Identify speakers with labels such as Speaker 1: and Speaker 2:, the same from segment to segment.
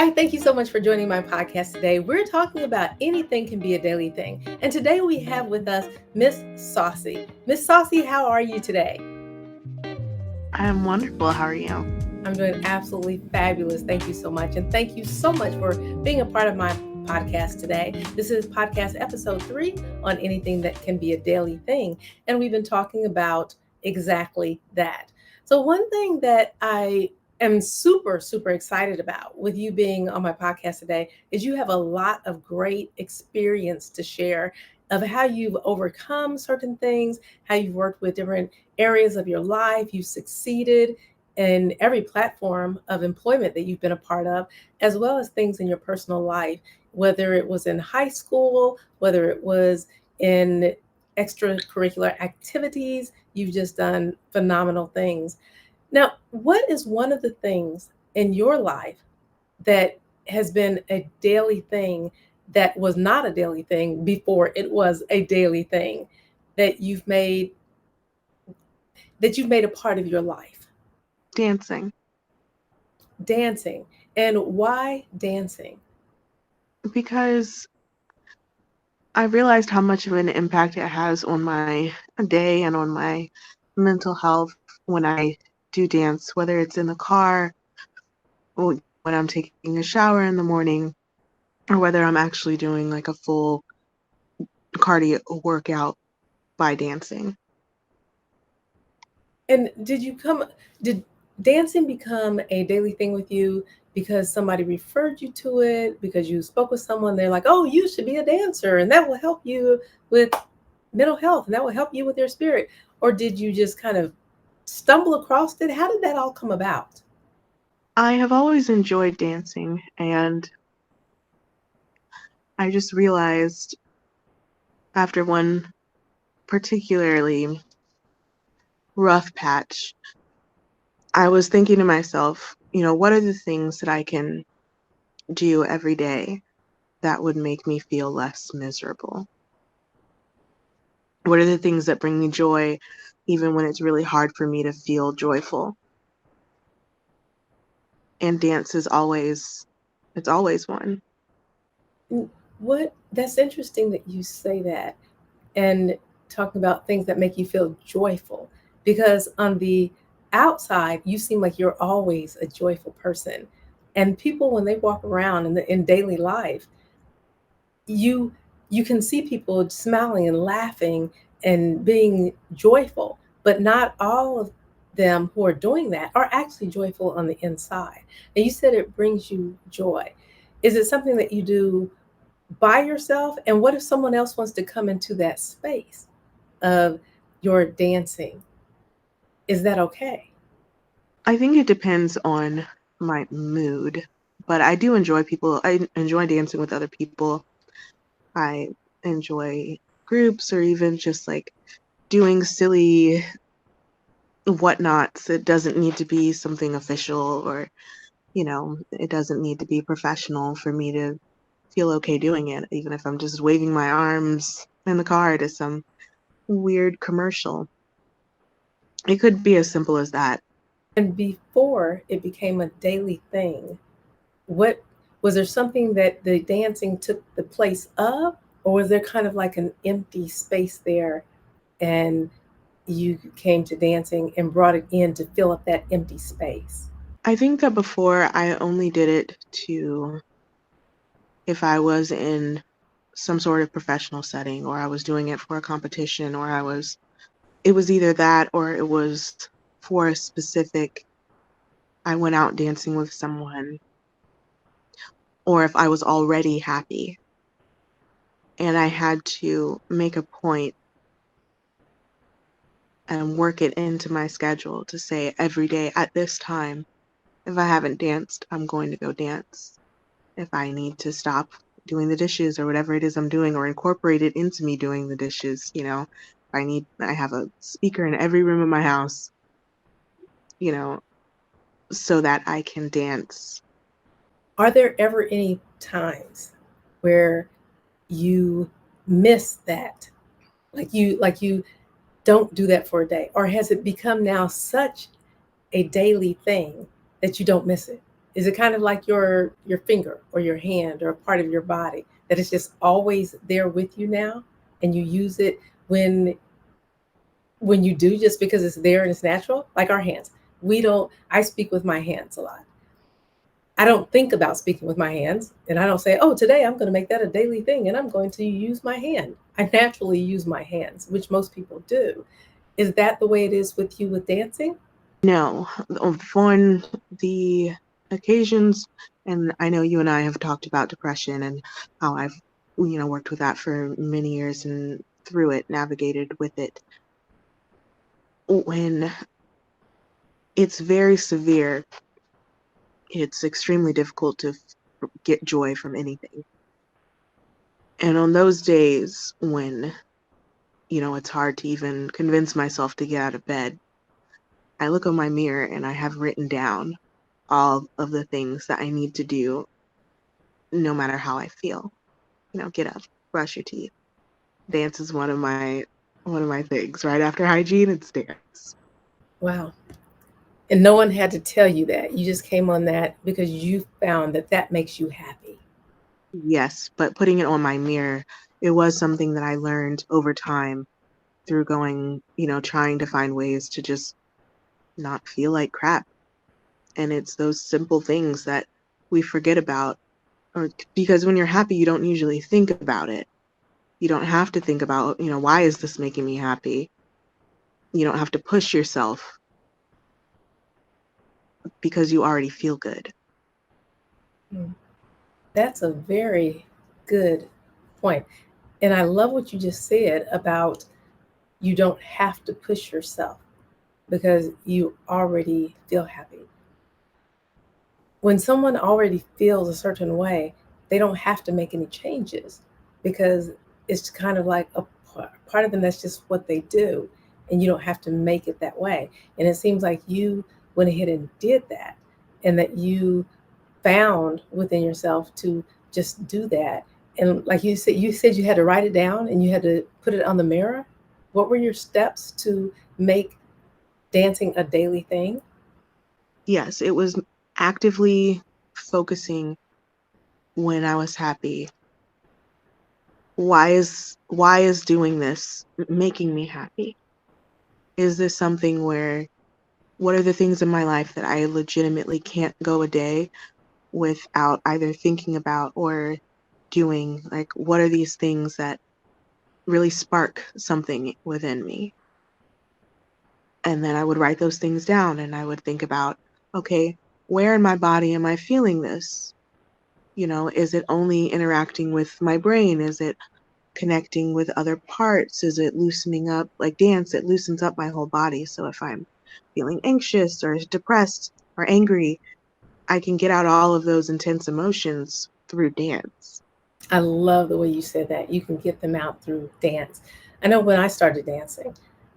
Speaker 1: Hi, thank you so much for joining my podcast today. We're talking about anything can be a daily thing. And today we have with us Miss Saucy. Miss Saucy, how are you today?
Speaker 2: I'm wonderful. How are you?
Speaker 1: I'm doing absolutely fabulous. Thank you so much. And thank you so much for being a part of my podcast today. This is podcast episode 3 on anything that can be a daily thing. And we've been talking about exactly that. So, one thing that I am super excited about with you being on my podcast today is you have a lot of great experience to share of how you've overcome certain things, how you've worked with different areas of your life, you've succeeded in every platform of employment that you've been a part of, as well as things in your personal life, whether it was in high school, whether it was in extracurricular activities, you've just done phenomenal things. Now, what is one of the things in your life that has been a daily thing that was not a daily thing before it was a daily thing that you've made a part of your life?
Speaker 2: Dancing.
Speaker 1: Dancing. And why dancing?
Speaker 2: Because I realized how much of an impact it has on my day and on my mental health when I do dance, whether it's in the car, or when I'm taking a shower in the morning, or whether I'm actually doing like a full cardio workout by dancing.
Speaker 1: And did dancing become a daily thing with you because somebody referred you to it, because you spoke with someone, they're like, oh, you should be a dancer, and that will help you with mental health, and that will help you with your spirit? Or did you just kind of stumble across it? How did that all come about?
Speaker 2: I have always enjoyed dancing, and I just realized after one particularly rough patch, I was thinking to myself, what are the things that I can do every day that would make me feel less miserable? What are the things that bring me joy even when it's really hard for me to feel joyful? And dance is always one.
Speaker 1: What That's interesting that you say that, and talking about things that make you feel joyful, because on the outside you seem like you're always a joyful person, and people when they walk around in daily life, you you can see people smiling and laughing and being joyful, but not all of them who are doing that are actually joyful on the inside. And you said it brings you joy. Is it something that you do by yourself? And what if someone else wants to come into that space of your dancing? Is that okay?
Speaker 2: I think it depends on my mood, but I enjoy dancing with other people. I enjoy groups or even just like doing silly whatnots. It doesn't need to be something official or, it doesn't need to be professional for me to feel okay doing it, even if I'm just waving my arms in the car to some weird commercial. It could be as simple as that.
Speaker 1: And before it became a daily thing, what was there something that the dancing took the place of, or was there kind of like an empty space there, and you came to dancing and brought it in to fill up that empty space?
Speaker 2: I think that before I only did it if I was in some sort of professional setting or I was doing it for a competition or it was either that or it was for a specific, I went out dancing with someone, or if I was already happy and I had to make a point and work it into my schedule to say every day at this time, if I haven't danced, I'm going to go dance. If I need to stop doing the dishes or whatever it is I'm doing or incorporate it into me doing the dishes, I have a speaker in every room of my house, you know, so that I can dance.
Speaker 1: Are there ever any times where you miss that? Like you don't do that for a day? Or has it become now such a daily thing that you don't miss it? Is it kind of like your finger or your hand or a part of your body that is just always there with you now, and you use it when when you do, just because it's there and it's natural? Like our hands. We don't I speak with my hands a lot. I don't think about speaking with my hands, and I don't say, "Oh, today I'm going to make that a daily thing and I'm going to use my hand." I naturally use my hands, which most people do. Is that the way it is with you with dancing?
Speaker 2: No, on the occasions, and I know you and I have talked about depression and how I've, worked with that for many years and through it, navigated with it. When it's very severe, it's extremely difficult to get joy from anything. And on those days when, it's hard to even convince myself to get out of bed, I look in my mirror and I have written down all of the things that I need to do no matter how I feel. Get up, brush your teeth. Dance is one of my things. Right after hygiene, it's dance.
Speaker 1: Wow. And no one had to tell you that. You just came on that because you found that that makes you happy.
Speaker 2: Yes, but putting it on my mirror, it was something that I learned over time through going, trying to find ways to just not feel like crap. And it's those simple things that we forget about, or because when you're happy, you don't usually think about it. You don't have to think about, why is this making me happy? You don't have to push yourself because you already feel good.
Speaker 1: Mm. That's a very good point. And I love what you just said about you don't have to push yourself because you already feel happy. When someone already feels a certain way, they don't have to make any changes because it's kind of like a part of them that's just what they do, and you don't have to make it that way. And it seems like you went ahead and did that, and that you found within yourself to just do that. And like you said you had to write it down and you had to put it on the mirror. What were your steps to make dancing a daily thing?
Speaker 2: Yes, it was actively focusing when I was happy. Why is doing this making me happy? Is this something where what are the things in my life that I legitimately can't go a day without either thinking about or doing? Like, what are these things that really spark something within me? And then I would write those things down and I would think about, okay, where in my body am I feeling this? Is it only interacting with my brain? Is it connecting with other parts? Is it loosening up? Like dance, it loosens up my whole body. So if I'm feeling anxious or depressed or angry, I can get out all of those intense emotions through dance.
Speaker 1: I love the way you said that. You can get them out through dance. I know when I started dancing,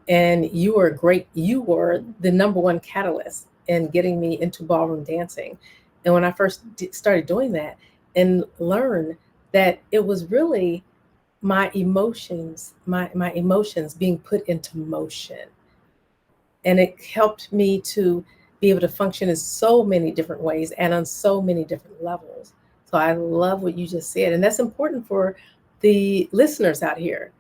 Speaker 1: and you were the number one catalyst in getting me into ballroom dancing. And when I first started doing that and learned that it was really my emotions being put into motion, and it helped me to be able to function in so many different ways and on so many different levels. So I love what you just said, and that's important for the listeners out here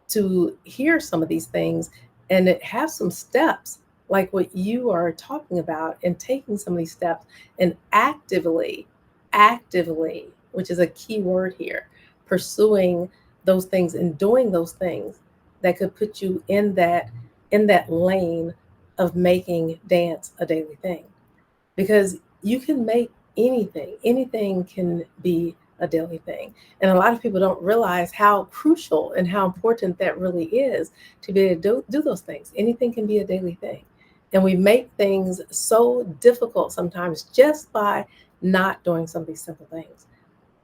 Speaker 1: to hear some of these things and have some steps like what you are talking about, and taking some of these steps and actively, which is a key word here, pursuing those things and doing those things that could put you in that lane of making dance a daily thing, because you can make anything can be a daily thing. And a lot of people don't realize how crucial and how important that really is, to be able to do those things. Anything can be a daily thing. And we make things so difficult sometimes just by not doing some of these simple things.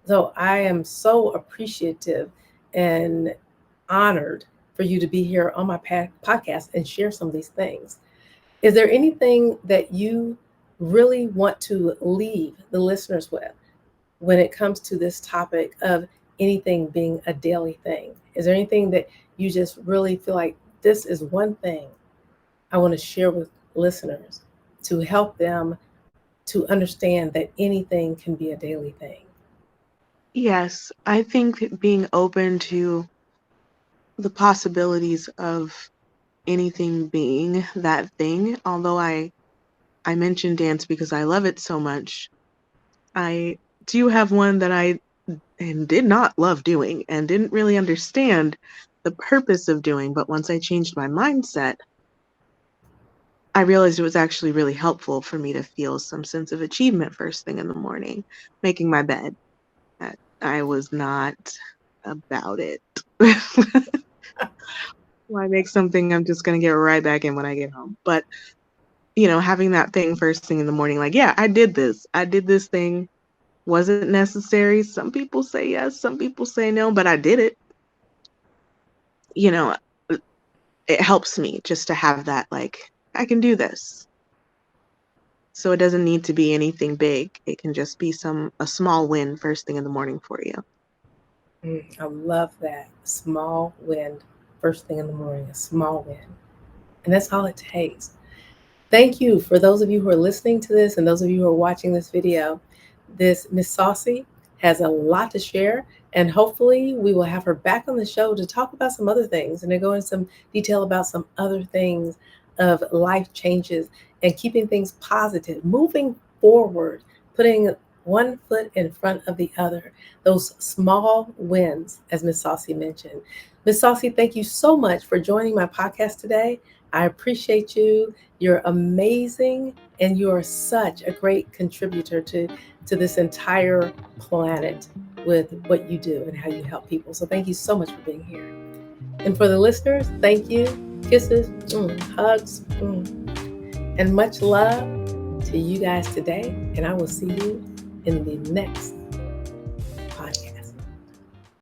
Speaker 1: So I am so appreciative and honored for you to be here on my podcast and share some of these things. Is there anything that you really want to leave the listeners with when it comes to this topic of anything being a daily thing? Is there anything that you just really feel like this is one thing I want to share with listeners to help them to understand that anything can be a daily thing?
Speaker 2: Yes, I think being open to the possibilities of anything being that thing, although I mentioned dance because I love it so much. I do have one that I and did not love doing and didn't really understand the purpose of doing, but once I changed my mindset, I realized it was actually really helpful for me to feel some sense of achievement first thing in the morning, making my bed. I was not about it. Why make something I'm just gonna get right back in when I get home? But, having that thing first thing in the morning, like, yeah, I did this. I did this thing. Was it necessary? Some people say yes, some people say no, but I did it. You know, it helps me just to have that, like, I can do this. So it doesn't need to be anything big. It can just be a small win first thing in the morning for you.
Speaker 1: I love that. Small win, first thing in the morning, a small win. And that's all it takes. Thank you for those of you who are listening to this and those of you who are watching this video. This Miss Saucy has a lot to share, and hopefully we will have her back on the show to talk about some other things and to go into some detail about some other things of life changes and keeping things positive, moving forward, putting one foot in front of the other, those small wins, as Miss Saucy mentioned. Miss Saucy, thank you so much for joining my podcast today. I appreciate you. You're amazing, and you are such a great contributor to this entire planet with what you do and how you help people. So thank you so much for being here. And for the listeners, thank you. Kisses, hugs, and much love to you guys today. And I will see you in the next podcast.